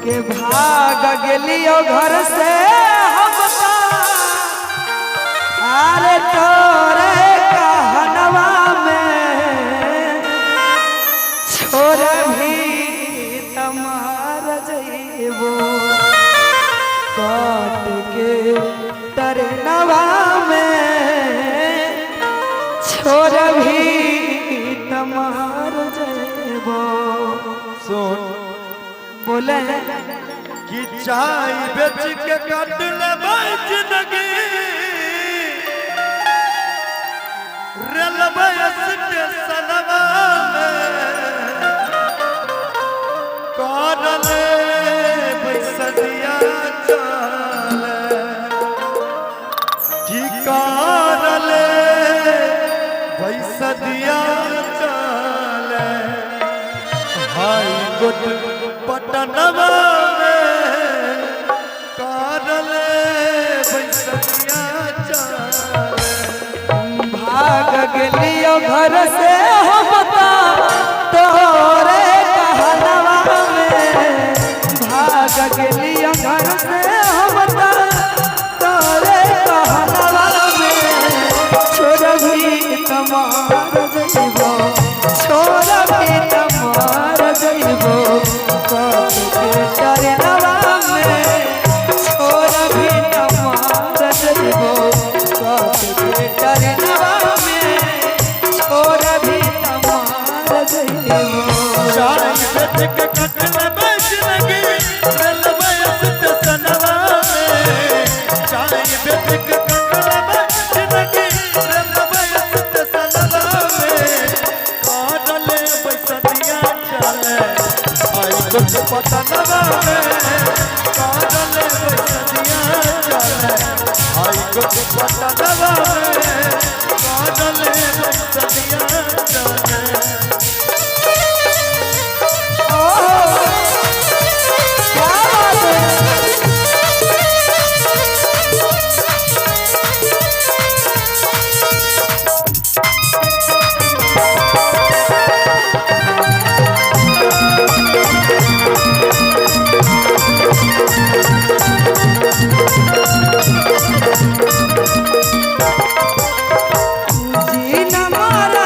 के भाग गेलियो घर से हम अरे तोरे कहनवा में छोड़ भी तमार जइबो काट के तरनवा में छोड़ भी तमार जइबो। सुन बोले कि चाय बेच के काट ले जिंदगी रेलवे स्टेशनवा में काट ले बैसदिया चल कि काट ले बैसदिया चल हाई गुट पटनवा में कारले बैसदिया चल भाग गेलियो घर से हम तोरे कहनवा में भाग गेलियो घर से हम तोरे कहनवा में छोड़ भी तमार जइबो छोड़ भी तमार जइबो काट के तरनवा में छोड़ भी तमार जइबो काट के तरनवा में छोड़ भी तमार जइबो। चाय बेच के काट ले जिंदगी रेलवे स्टेशनवा में चाय बेच के काट ले जिंदगी रेलवे स्टेशनवा में काट ले बैसदिया चल हाई गुट पटनवा में काट ले बैसदिया चल हाई गुट पटनवा में काट ले बैसदिया चल। जी न मारा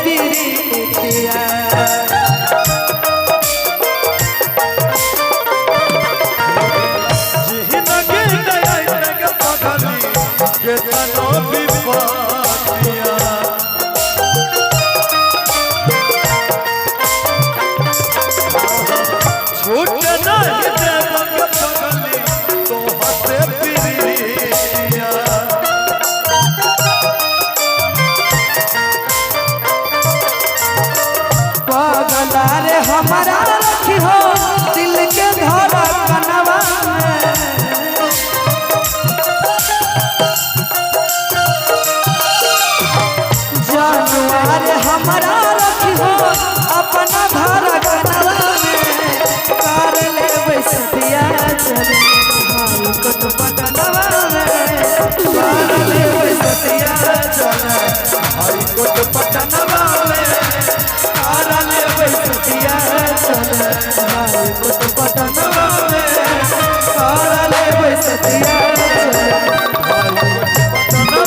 पीरितिया पगला रे हमारा रखी हो दिल के धरा कनवा में जानवर हमारा रखी हो अपना धारा कनवा में कार ले बैसतिया चले हाल कट पटनवा में कार ले बैसतिया चले हाल कट पटनवा में कार ले बैसतिया चले हाल कट पटनवा में कार ले बैसतिया चले हाल कट पटनवा में